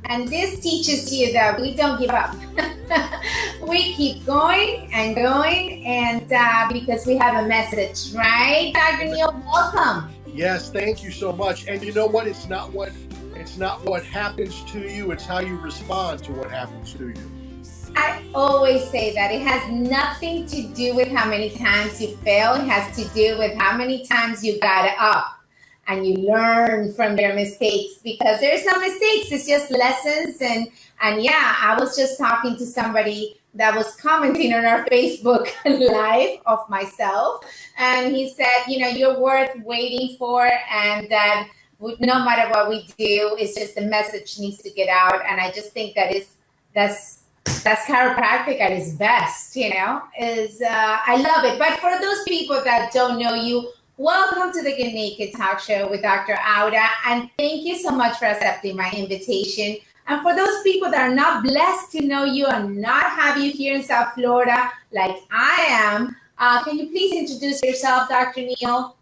And this teaches you that we don't give up. We keep going and going, and because we have a message, right? Dr. Niel, welcome. Yes, thank you so much. And you know what? It's not what happens to you, it's how you respond to what happens to you. I always say that it has nothing to do with how many times you fail. It has to do with how many times you got up and you learn from your mistakes, because there's no mistakes. It's just lessons. And yeah, I was just talking to somebody that was commenting on our Facebook live of myself. And he said, you're worth waiting for, and that no matter what we do, it's just the message needs to get out. And I just think that's chiropractic at its best, I love it. But for those people that don't know you, welcome to the Get Naked Talk Show with Dr. Auda, and thank you so much for accepting my invitation. And for those people that are not blessed to know you and not have you here in South Florida like I am, can you please introduce yourself, Dr. Niel?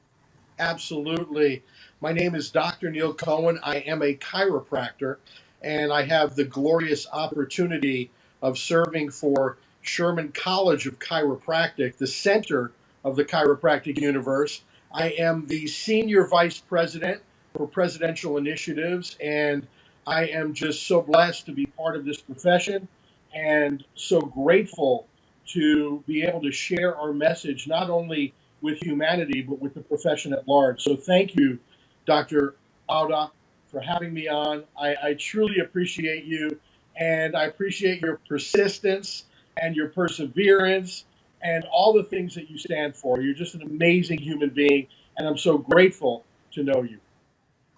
Absolutely. My name is Dr. Niel Cohen. I am a chiropractor, and I have the glorious opportunity of serving for Sherman College of Chiropractic, the center of the chiropractic universe. I am the Senior Vice President for Presidential Initiatives, and I am just so blessed to be part of this profession and so grateful to be able to share our message, not only with humanity, but with the profession at large. So thank you, Dr. Auda, for having me on. I truly appreciate you, and I appreciate your persistence and your perseverance and all the things that you stand for. You're just an amazing human being, and I'm so grateful to know you.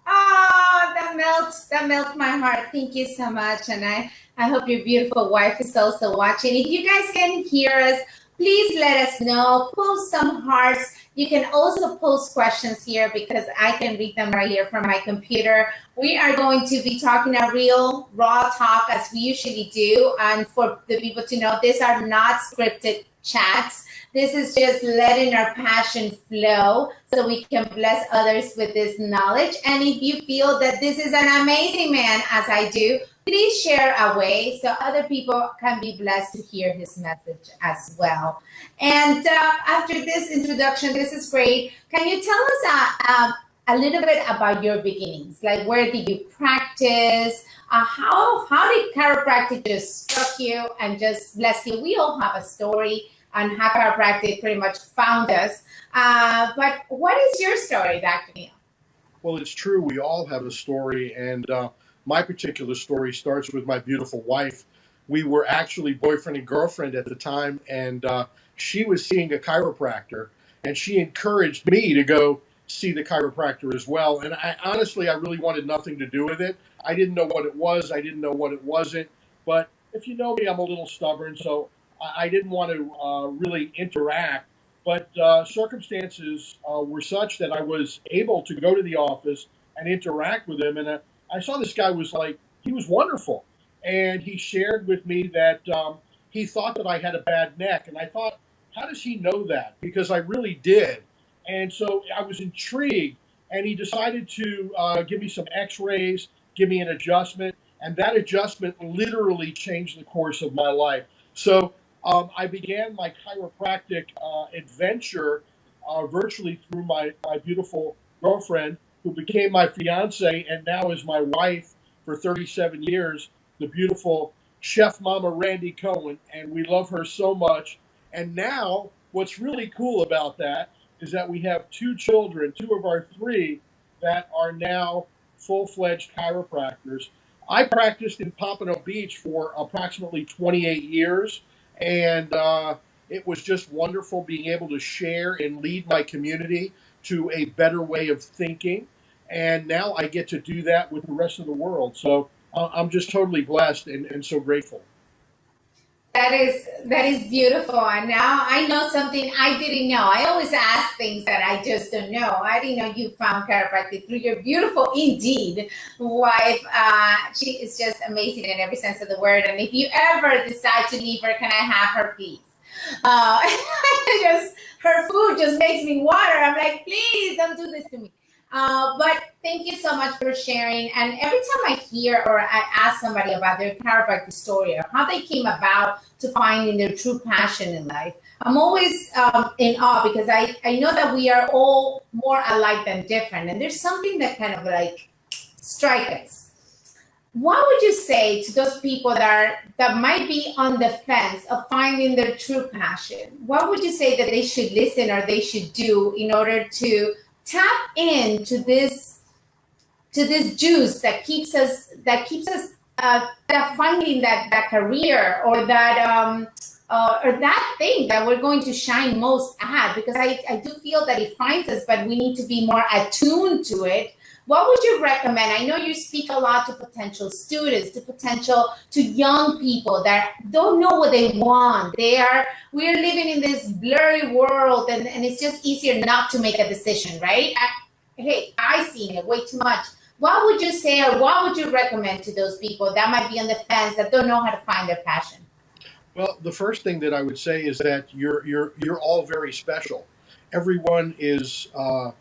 Oh, that melts my heart. Thank you so much. And I hope your beautiful wife is also watching. If you guys can hear us, please let us know. Post some hearts. You can also post questions here because I can read them right here from my computer. We are going to be talking a real raw talk as we usually do. And for the people to know, these are not scripted chats. This is just letting our passion flow so we can bless others with this knowledge. And if you feel that this is an amazing man, as I do, please share away so other people can be blessed to hear his message as well. And after this introduction, this is great. Can you tell us a little bit about your beginnings? Like, where did you practice? How did chiropractic just struck you and just bless you? We all have a story on how chiropractic pretty much found us. But what is your story, Dr. Niel? Well, it's true. We all have a story. And my particular story starts with my beautiful wife. We were actually boyfriend and girlfriend at the time. And she was seeing a chiropractor. And she encouraged me to go see the chiropractor as well. And I really wanted nothing to do with it. I didn't know what it was. I didn't know what it wasn't. But if you know me, I'm a little stubborn. So I didn't want to really interact, but circumstances were such that I was able to go to the office and interact with him. And I saw this guy he was wonderful. And he shared with me that he thought that I had a bad neck. And I thought, how does he know that? Because I really did. And so I was intrigued. And he decided to give me some x-rays, give me an adjustment. And that adjustment literally changed the course of my life. So I began my chiropractic adventure virtually through my beautiful girlfriend, who became my fiance and now is my wife for 37 years, the beautiful Chef Mama Randy Cohen, and we love her so much. And now what's really cool about that is that we have two children, two of our three, that are now full-fledged chiropractors. I practiced in Pompano Beach for approximately 28 years. And it was just wonderful being able to share and lead my community to a better way of thinking. And now I get to do that with the rest of the world. So I'm just totally blessed and so grateful. That is beautiful. And now I know something I didn't know. I always ask things that I just don't know. I didn't know you found chiropractic through your beautiful, indeed, wife. She is just amazing in every sense of the word. And if you ever decide to leave her, can I have her, please? Her food just makes me water. I'm like, please don't do this to me. But thank you so much for sharing. And every time I hear or I ask somebody about their chiropractic story or how they came about to finding their true passion in life, I'm always in awe because I know that we are all more alike than different. And there's something that kind of like strikes us. What would you say to those people that might be on the fence of finding their true passion? What would you say that they should listen or they should do in order to tap into this juice that finding that career or that thing that we're going to shine most at? Because I do feel that it finds us, but we need to be more attuned to it. What would you recommend? I know you speak a lot to potential students, to young people that don't know what they want. We're living in this blurry world, and it's just easier not to make a decision, right? Hey, I've seen it way too much. What would you say, or what would you recommend to those people that might be on the fence that don't know how to find their passion? Well, the first thing that I would say is that you're all very special. Everyone is uh,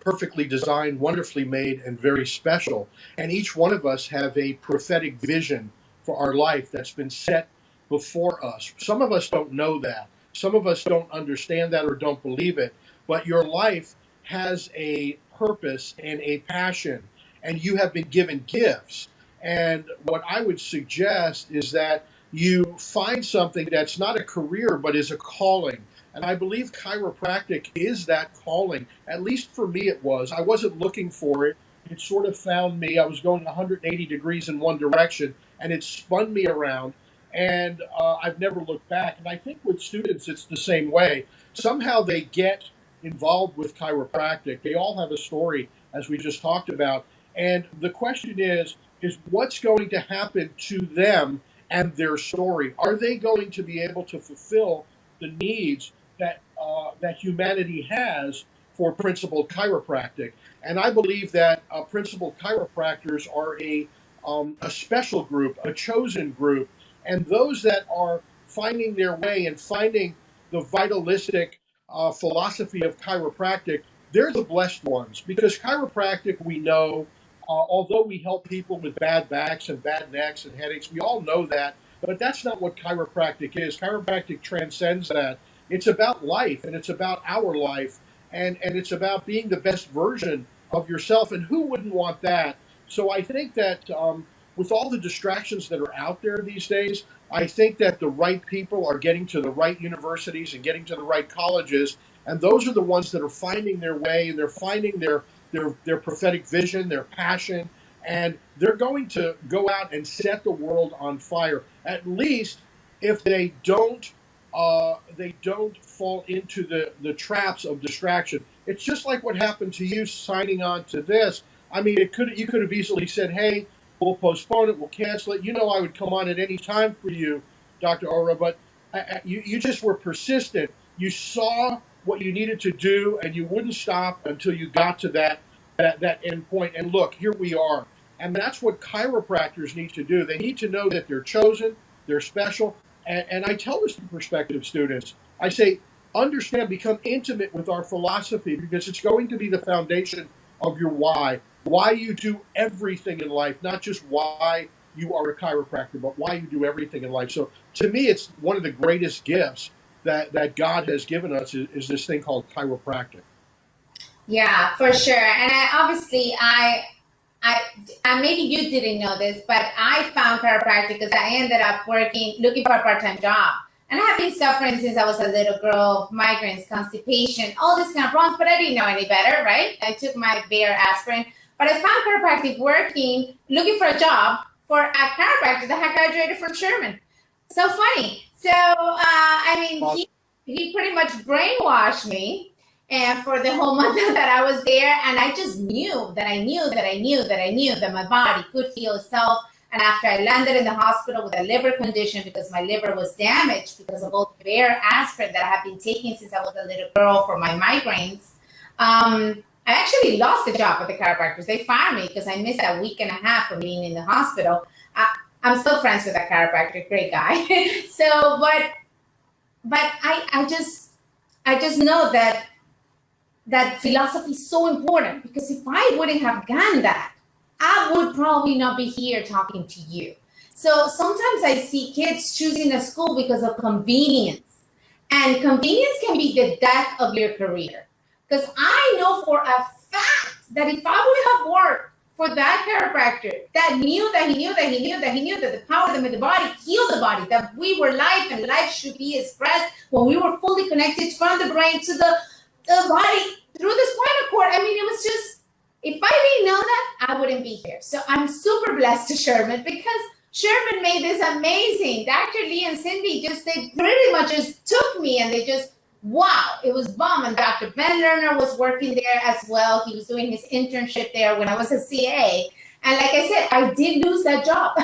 perfectly designed, wonderfully made, and very special. And each one of us have a prophetic vision for our life that's been set before us. Some of us don't know that. Some of us don't understand that or don't believe it. But your life has a purpose and a passion, and you have been given gifts. And what I would suggest is that you find something that's not a career but is a calling. And I believe chiropractic is that calling. At least for me, it was. I wasn't looking for it. It sort of found me. I was going 180 degrees in one direction, and it spun me around. And I've never looked back. And I think with students, it's the same way. Somehow they get involved with chiropractic. They all have a story, as we just talked about. And the question is what's going to happen to them and their story? Are they going to be able to fulfill the needs that humanity has for principled chiropractic? And I believe that principled chiropractors are a special group, a chosen group, and those that are finding their way and finding the vitalistic philosophy of chiropractic, they're the blessed ones because chiropractic, we know, although we help people with bad backs and bad necks and headaches, we all know that, but that's not what chiropractic is. Chiropractic transcends that. It's about life, and it's about our life, and it's about being the best version of yourself. And who wouldn't want that? So I think that with all the distractions that are out there these days, I think that the right people are getting to the right universities and getting to the right colleges, and those are the ones that are finding their way and they're finding their prophetic vision, their passion, and they're going to go out and set the world on fire. At least if they don't fall into the traps of distraction. It's just like what happened to you signing on to this. I mean, you could have easily said, "Hey, we'll postpone it, we'll cancel it." You know, I would come on at any time for you, Dr. Ora, but you just were persistent. You saw what you needed to do, and you wouldn't stop until you got to that end point. And look, here we are. And that's what chiropractors need to do. They need to know that they're chosen, they're special. And I tell this to prospective students. I say, understand, become intimate with our philosophy because it's going to be the foundation of your why you do everything in life, not just why you are a chiropractor, but why you do everything in life. So to me, it's one of the greatest gifts that God has given us is this thing called chiropractic. Yeah, for sure. And I, maybe you didn't know this, but I found chiropractic because I ended up looking for a part-time job. And I have been suffering since I was a little girl, migraines, constipation, all this kind of problems, but I didn't know any better, right? I took my Bayer aspirin, but I found chiropractic looking for a job for a chiropractor that had graduated from Sherman. So funny. So, I mean, Awesome. he pretty much brainwashed me and for the whole month that I was there, and I just knew that my body could heal itself. And after I landed in the hospital with a liver condition because my liver was damaged because of all the Bayer aspirin that I have been taking since I was a little girl for my migraines, I actually lost the job at the chiropractors. They fired me because I missed a week and a half of being in the hospital. I'm still friends with that chiropractor, great guy. So, but I just know that that philosophy is so important, because if I wouldn't have gotten that, I would probably not be here talking to you. So sometimes I see kids choosing a school because of convenience. And convenience can be the death of your career. Because I know for a fact that if I would have worked for that chiropractor that knew that the power of the body healed the body, that we were life and life should be expressed when we were fully connected from the brain to the body through the spinal cord. I mean, it was just, if I didn't know that, I wouldn't be here. So I'm super blessed to Sherman, because Sherman made this amazing. Dr. Lee and Cindy they pretty much just took me, and they just, wow, it was bomb. And Dr. Ben Lerner was working there as well. He was doing his internship there when I was a CA. And like I said, I did lose that job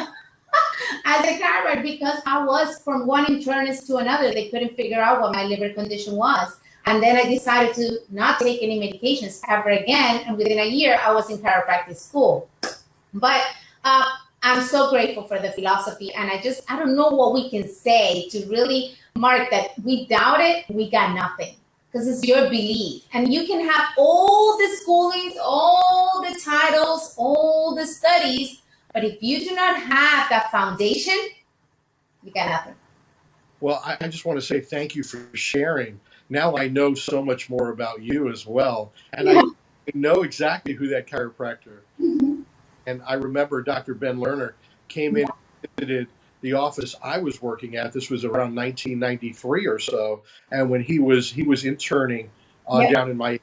as a chiropractor, because I was from one internist to another. They couldn't figure out what my liver condition was. And then I decided to not take any medications ever again. And within a year, I was in chiropractic school. But I'm so grateful for the philosophy. And I don't know what we can say to really mark that we doubt it, we got nothing. Because it's your belief. And you can have all the schoolings, all the titles, all the studies. But if you do not have that foundation, you got nothing. Well, I just want to say thank you for sharing. Now I know so much more about you as well. And I know exactly who that chiropractor. Mm-hmm. And I remember Dr. Ben Lerner came in and visited the office I was working at. This was around 1993 or so. And when he was interning down in my,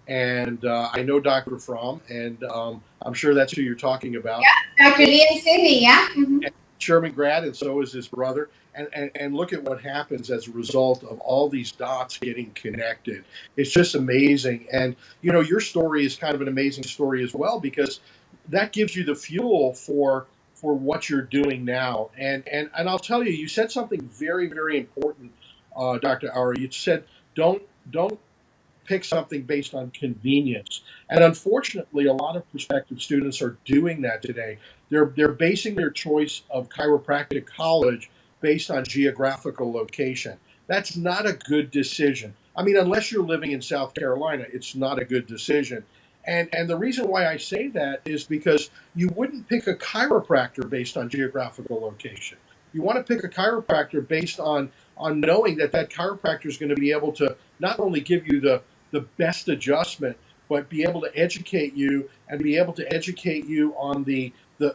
and I know Dr. Fromm, and I'm sure that's who you're talking about. Yeah, Dr. Lee and Cindy, yeah. Mm-hmm. Sherman grad, and so is his brother. And look at what happens as a result of all these dots getting connected. It's just amazing. And, you know, your story is kind of an amazing story as well, because that gives you the fuel for what you're doing now. And I'll tell you, you said something very, very important, Dr. Aura. You said, don't pick something based on convenience. And unfortunately, a lot of prospective students are doing that today. They're basing their choice of chiropractic college based on geographical location. That's not a good decision. I mean, unless you're living in South Carolina, it's not a good decision. And the reason why I say that is because you wouldn't pick a chiropractor based on geographical location. You want to pick a chiropractor based on knowing that chiropractor is going to be able to not only give you the best adjustment, but be able to educate you and be able to educate you on the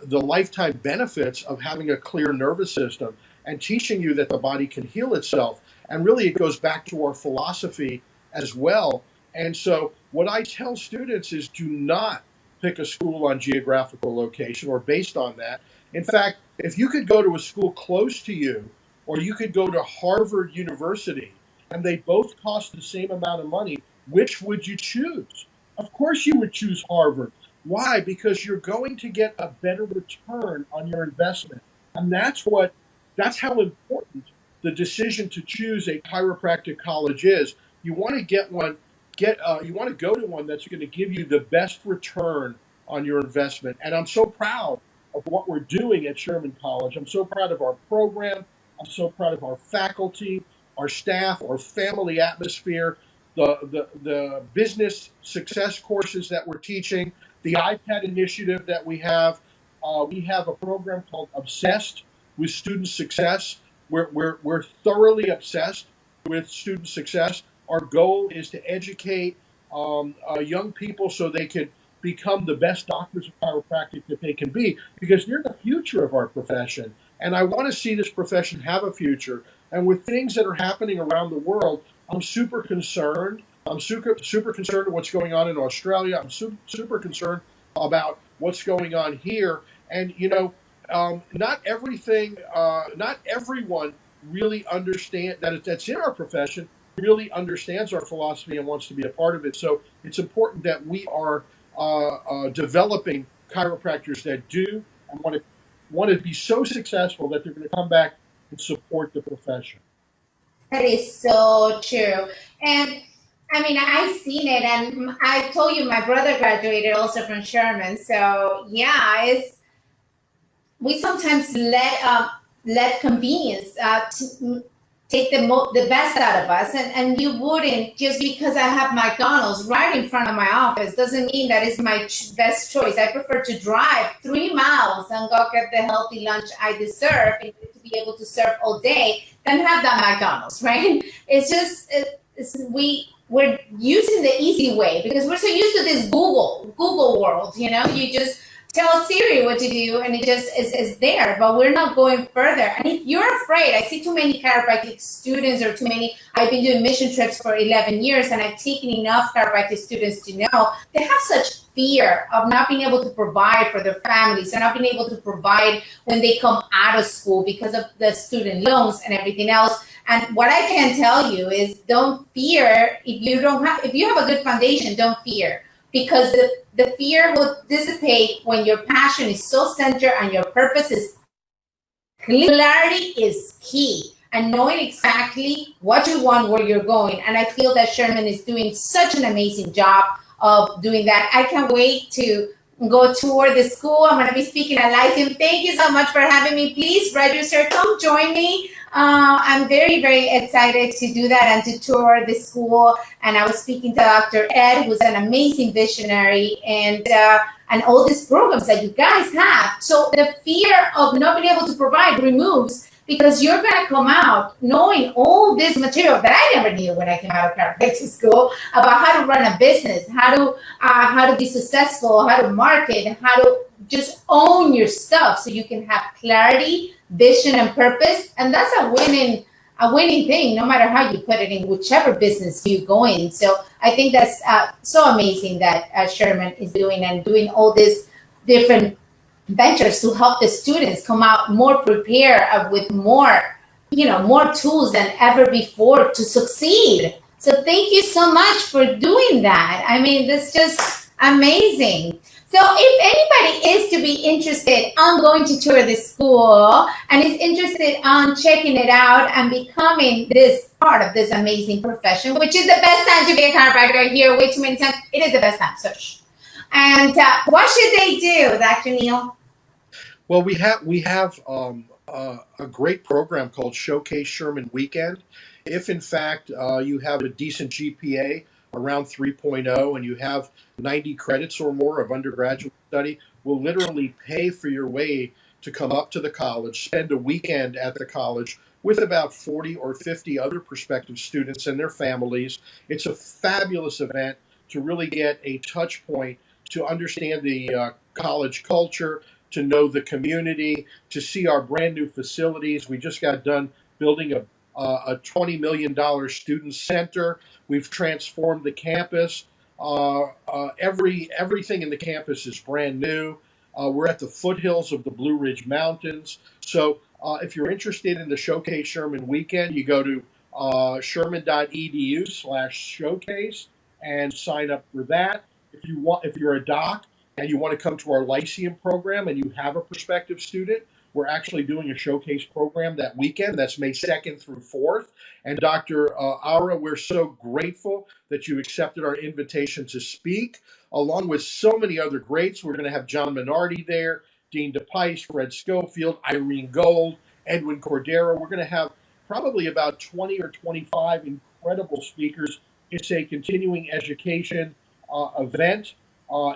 lifetime benefits of having a clear nervous system, and teaching you that the body can heal itself. And really, it goes back to our philosophy as well. And so what I tell students is, do not pick a school on geographical location or based on that. In fact, if you could go to a school close to you, or you could go to Harvard University, and they both cost the same amount of money, which would you choose? Of course you would choose Harvard. Why? Because you're going to get a better return on your investment. And that's how important the decision to choose a chiropractic college is. You want to you want to go to one that's going to give you the best return on your investment. And I'm so proud of what we're doing at Sherman College. I'm so proud of our program. I'm so proud of our faculty, our staff, our family atmosphere, the business success courses that we're teaching, the iPad initiative that we have. We have a program called Obsessed with Student Success. We're thoroughly obsessed with student success. Our goal is to educate young people so they can become the best doctors of chiropractic that they can be, because they're the future of our profession. And I want to see this profession have a future. And with things that are happening around the world, I'm super concerned. I'm super concerned with what's going on in Australia. I'm super concerned about what's going on here. And, you know, not everyone really understand that's in our profession really understands our philosophy and wants to be a part of it. So it's important that we are developing chiropractors that do and want to be so successful that they're going to come back and support the profession. That is so true. And I mean, I've seen it, and I told you my brother graduated also from Sherman. So yeah, we sometimes let convenience take the best out of us, and you wouldn't, just because I have McDonald's right in front of my office doesn't mean that is my best choice. I prefer to drive 3 miles and go get the healthy lunch I deserve and to be able to serve all day than have that McDonald's, right? It's just we're using the easy way because we're so used to this Google world. You just tell Siri what to do and it just is there, but we're not going further. And if you're afraid, I see too many chiropractic students or too many, I've been doing mission trips for 11 years and I've taken enough chiropractic students to know they have such fear of not being able to provide for their families and not being able to provide when they come out of school because of the student loans and everything else. And what I can tell you is don't fear. If you have a good foundation, don't fear, because the fear will dissipate when your passion is so centered and your purpose is clear. Clarity is key, and knowing exactly what you want, where you're going. And I feel that Sherman is doing such an amazing job of doing that. I can't wait to go tour the school. I'm going to be speaking at Lyceum. Thank you so much for having me. Please register. Come join me. I'm very, very excited to do that and to tour the school. And I was speaking to Dr. Ed, who's an amazing visionary, and all these programs that you guys have. So the fear of not being able to provide removes, because you're going to come out knowing all this material that I never knew when I came out of chiropractic school about how to run a business, how to be successful, how to market, how to just own your stuff so you can have clarity, vision, and purpose. And that's a winning thing, no matter how you put it in whichever business you go in. So I think that's so amazing that Sherman is doing all these different ventures to help the students come out more prepared with more tools than ever before to succeed. So thank you so much for doing that. I mean, that's just amazing. So if anybody is to be interested on going to tour the school and is interested on checking it out and becoming this part of this amazing profession, which is the best time to be a chiropractor, I hear way too many times, it is the best time, search. And what should they do, Dr. Niel? Well, we have a great program called Showcase Sherman Weekend. If in fact you have a decent GPA around 3.0 and you have 90 credits or more of undergraduate study, we'll literally pay for your way to come up to the college, spend a weekend at the college with about 40 or 50 other prospective students and their families. It's a fabulous event to really get a touch point to understand the college culture, to know the community, to see our brand new facilities. We just got done building a $20 million student center. We've transformed the campus. Everything in the campus is brand new. We're at the foothills of the Blue Ridge Mountains. So if you're interested in the Showcase Sherman Weekend, you go to sherman.edu/showcase and sign up for that. If you're a doc and you want to come to our Lyceum program and you have a prospective student, we're actually doing a showcase program that weekend. That's May 2nd through 4th. And Dr. Aura, we're so grateful that you accepted our invitation to speak, along with so many other greats. We're going to have John Minardi there, Dean DePice, Fred Schofield, Irene Gold, Edwin Cordero. We're going to have probably about 20 or 25 incredible speakers. It's a continuing education event.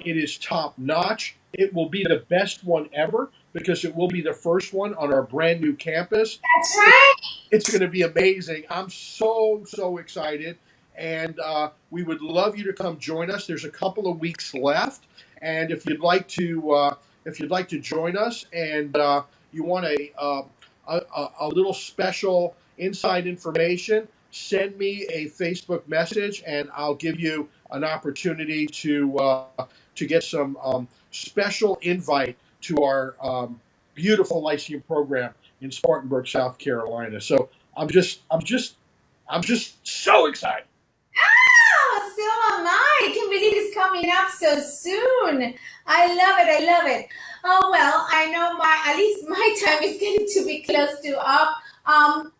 It is top notch. It will be the best one ever because it will be the first one on our brand new campus. That's right. It's going to be amazing. I'm so excited, and we would love you to come join us. There's a couple of weeks left, and if you'd like to join us, and you want a little special inside information, send me a Facebook message, and I'll give you an opportunity to get some special invite to our beautiful Lyceum program in Spartanburg, South Carolina. So I'm just so excited. Oh, so am I. I can't believe it's coming up so soon. I love it. Oh well, I know at least my time is getting to be close to up.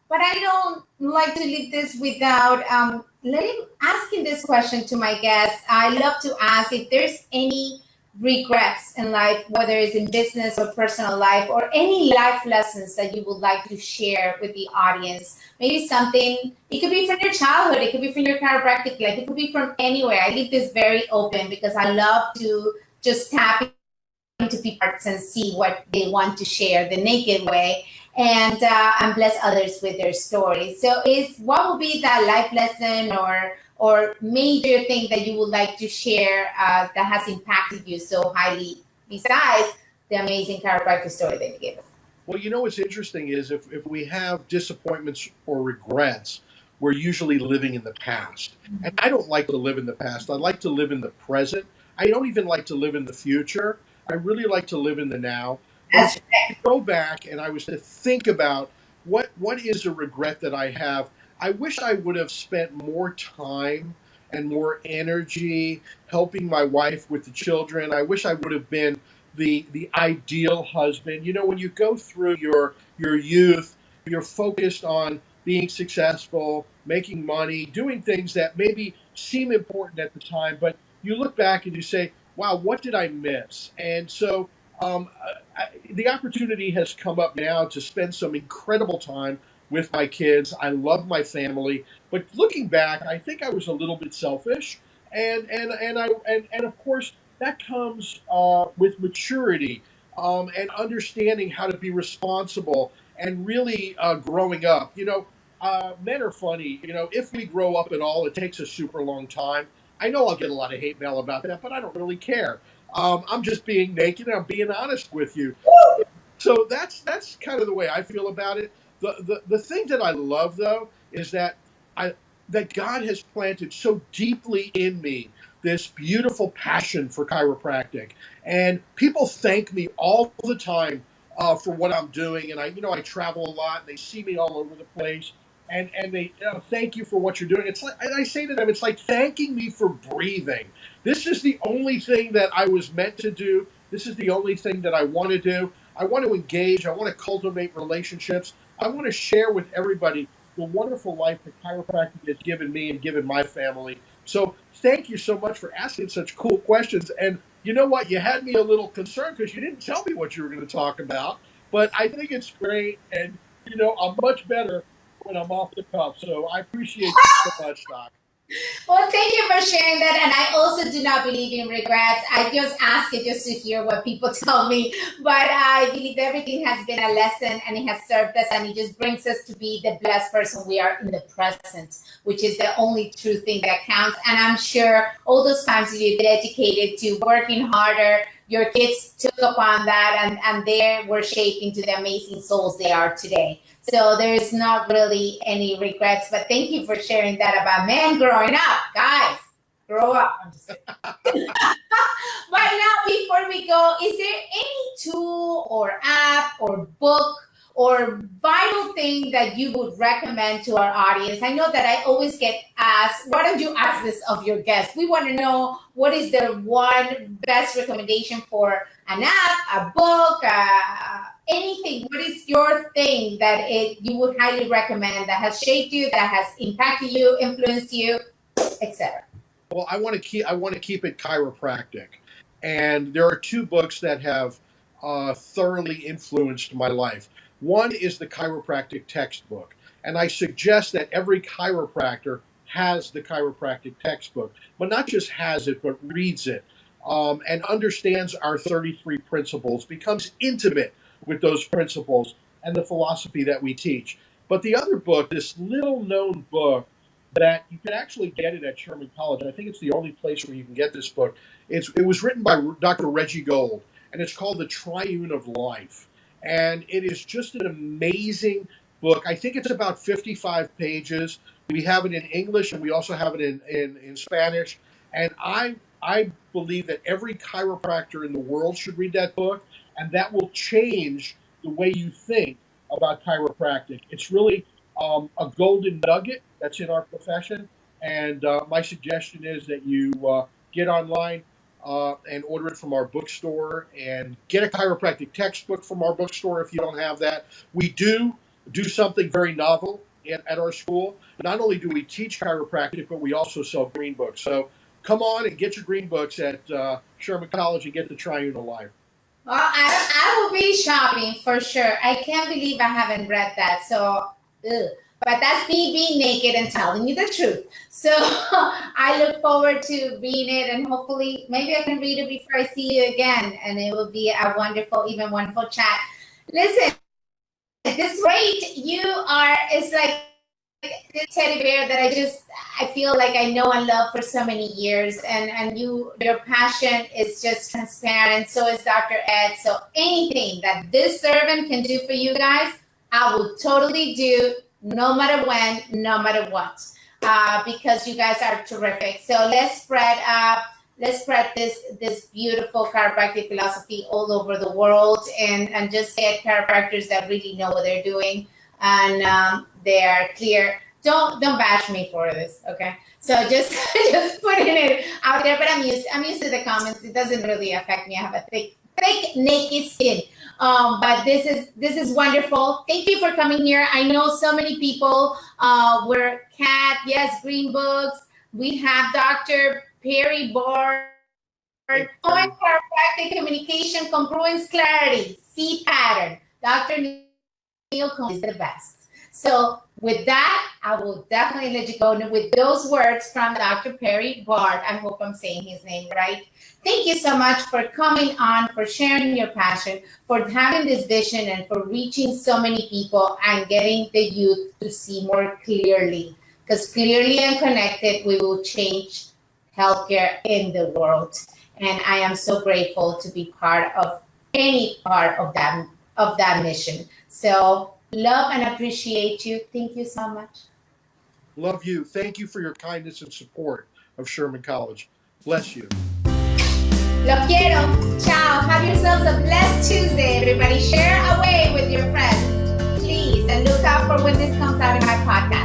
But I don't like to leave this without asking this question to my guests. I love to ask if there's any regrets in life, whether it's in business or personal life, or any life lessons that you would like to share with the audience. Maybe something, it could be from your childhood, it could be from your chiropractic life, it could be from anywhere. I leave this very open because I love to just tap into people's hearts and see what they want to share the naked way, and bless others with their stories. So, is what would be that life lesson or major thing that you would like to share that has impacted you so highly, besides the amazing chiropractic story that you gave us? Well, you know what's interesting is if we have disappointments or regrets, we're usually living in the past. And I don't like to live in the past. I like to live in the present. I don't even like to live in the future. I really like to live in the now. But if That's I go back and I was to think about what is a regret that I have, I wish I would have spent more time and more energy helping my wife with the children. I wish I would have been the ideal husband. You know, when you go through your youth, you're focused on being successful, making money, doing things that maybe seem important at the time, but you look back and you say, "Wow, what did I miss?" And so the opportunity has come up now to spend some incredible time with my kids. I love my family, but looking back, I think I was a little bit selfish, and of course that comes with maturity and understanding how to be responsible and really growing up. You know, men are funny. You know, if we grow up at all, it takes a super long time. I know I'll get a lot of hate mail about that, but I don't really care. I'm just being naked and I'm being honest with you. So that's kind of the way I feel about it. The thing that I love though is I that God has planted so deeply in me this beautiful passion for chiropractic, and people thank me all the time for what I'm doing. And I travel a lot, and they see me all over the place, and they thank you for what you're doing. It's like, and I say to them, it's like thanking me for breathing. This is the only thing that I was meant to do. This is the only thing that I want to do. I want to engage. I want to cultivate relationships. I want to share with everybody the wonderful life that chiropractic has given me and given my family. So thank you so much for asking such cool questions. And you know what? You had me a little concerned because you didn't tell me what you were going to talk about. But I think it's great. And, I'm much better when I'm off the cuff. So I appreciate you so much, Doc. Well, thank you for sharing that. And I also do not believe in regrets. I just ask it just to hear what people tell me. But I believe everything has been a lesson and it has served us and it just brings us to be the blessed person we are in the present, which is the only true thing that counts. And I'm sure all those times that you dedicated to working harder, your kids took upon that and they were shaped into the amazing souls they are today. So there's not really any regrets, but thank you for sharing that about men growing up. Guys, grow up. I'm just kidding. But now, before we go, is there any tool or app or book or vital thing that you would recommend to our audience? I know that I always get asked, why don't you ask this of your guests? We want to know what is the one best recommendation for an app, a book, anything. What is your thing that you would highly recommend that has shaped you, that has impacted you, influenced you, etc.? Well, I want to keep it chiropractic, and there are two books that have thoroughly influenced my life. One is the chiropractic textbook, and I suggest that every chiropractor has the chiropractic textbook, but not just has it, but reads it and understands our 33 principles, becomes intimate with those principles and the philosophy that we teach. But the other book, this little known book that you can actually get it at Sherman College. I think it's the only place where you can get this book. It was written by Dr. Reggie Gold, and it's called The Triune of Life. And it is just an amazing book. I think it's about 55 pages. We have it in English, and we also have it in Spanish. And I believe that every chiropractor in the world should read that book, and that will change the way you think about chiropractic. It's really a golden nugget that's in our profession. And my suggestion is that you get online and order it from our bookstore and get a chiropractic textbook from our bookstore if you don't have that. We do something very novel at our school. Not only do we teach chiropractic, but we also sell green books. So come on and get your green books at Sherman College and get to try Life. Well, I will be shopping for sure. I can't believe I haven't read that. So, ugh. But that's me being naked and telling you the truth. So I look forward to reading it, and hopefully maybe I can read it before I see you again, and it will be a wonderful, even wonderful chat. Listen, this great. You are, it's like this teddy bear that I feel like I know and love for so many years, and your passion is just transparent. So is Dr. Ed. So anything that this servant can do for you guys, I will totally do, no matter when, no matter what, because you guys are terrific. So let's spread this beautiful chiropractic philosophy all over the world, and just get chiropractors that really know what they're doing, and they're clear. Don't bash me for this, okay? So just putting it out there. But I'm used to the comments. It doesn't really affect me. I have a thick naked skin. But this is wonderful. Thank you for coming here. I know so many people. We're Kat, yes, Green Books. We have Dr. Perry Bard, Cohen Chiropractic Communication, Congruence Clarity, C Pattern. Dr. Niel Cohen is the best. So with that, I will definitely let you go with those words from Dr. Perry Bard. I hope I'm saying his name right. Thank you so much for coming on, for sharing your passion, for having this vision, and for reaching so many people and getting the youth to see more clearly. Because clearly and connected, we will change healthcare in the world. And I am so grateful to be part of any part of that mission. So love and appreciate you. Thank you so much. Love you. Thank you for your kindness and support of Sherman College. Bless you. Lo quiero. Ciao. Have yourselves a blessed Tuesday, everybody. Share away with your friends, please. And look out for when this comes out in my podcast.